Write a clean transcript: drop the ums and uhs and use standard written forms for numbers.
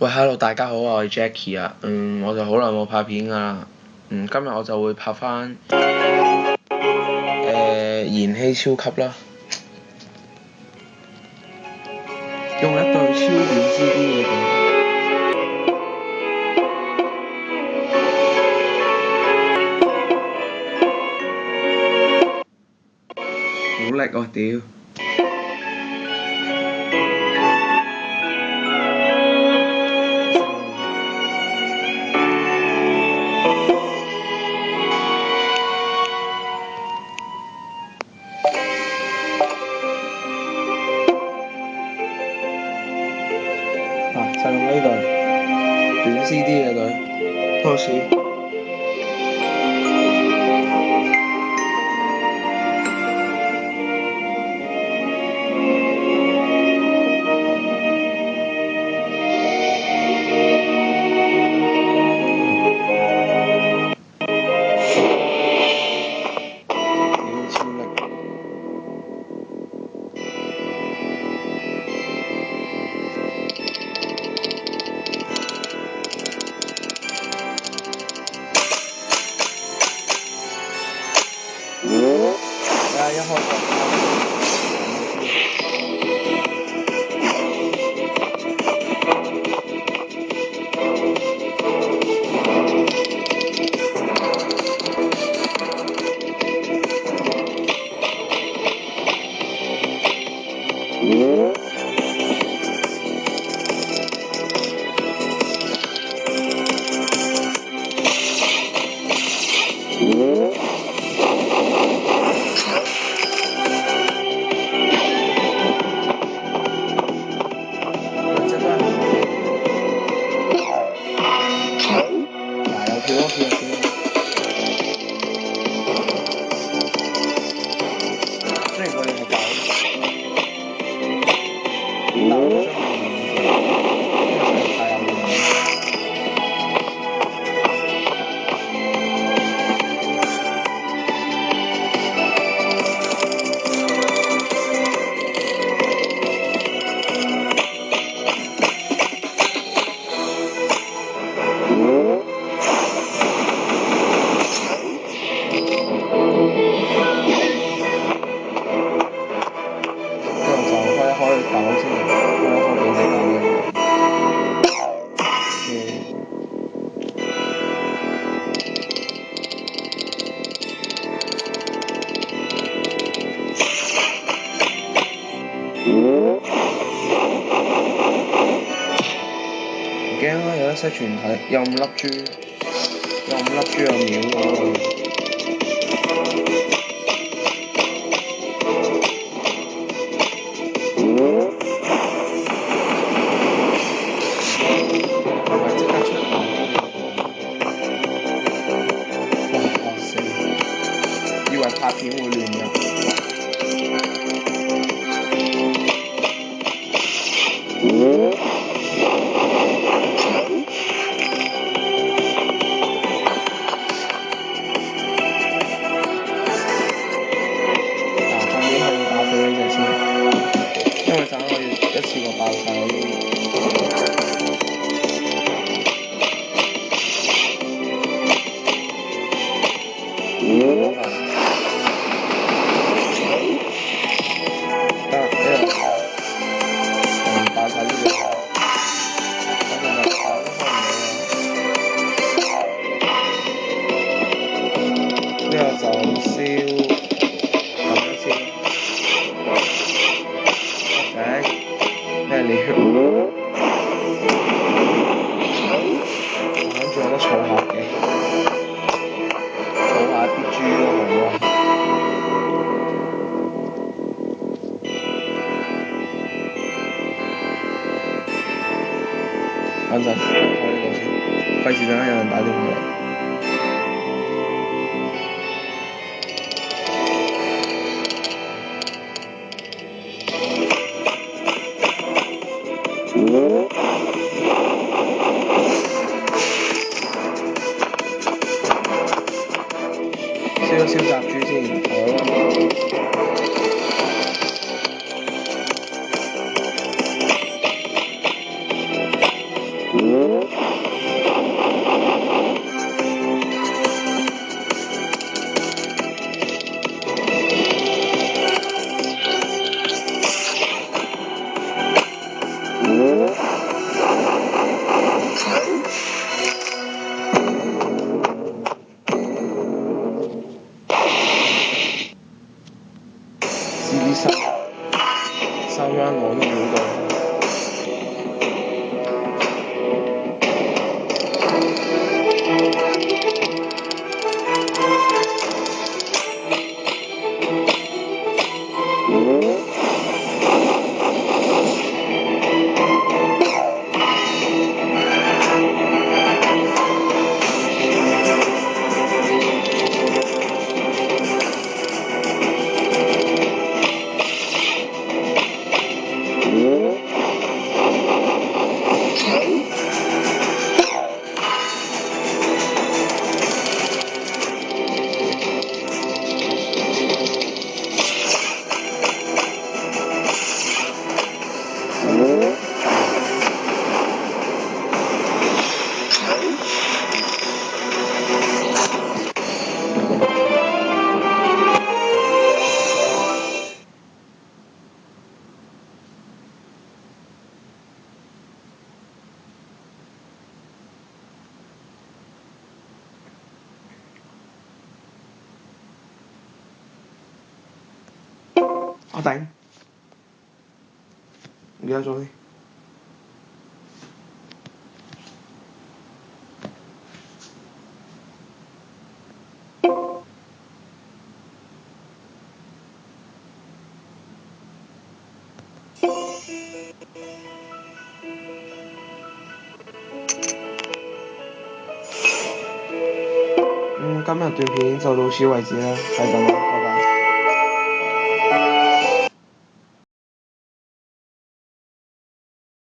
喂，hello，大家好，我係 Jackie 啊，我就好耐冇拍片㗎啦，今日我就會拍翻燃氣超級啦，用一對超短 CD 嘅電，好力喎屌！就用呢對短 CD 嘅對，開始。超力！一開雖然佢哋係舊，但我都中意原條，因為實在太有用啦。唔驚啦，有得識全體，有5粒珠，有秒喎。係咪即刻出嚟？哇嚇死！以為拍片會亂入。因為陣我要一次過爆晒嗰啲。爆晒呢個，我哋咪開唔到啊！呢個就燒咁樣燒。咩料？我諗住有得儲下嘅，儲下啲豬都好啊。等陣，開呢個先，費事陣間有人打電話嚟。燒雜豬先，收翻我啲料度。我頂，唔記得咗添。今日段片就到此為止啦，係咁啦。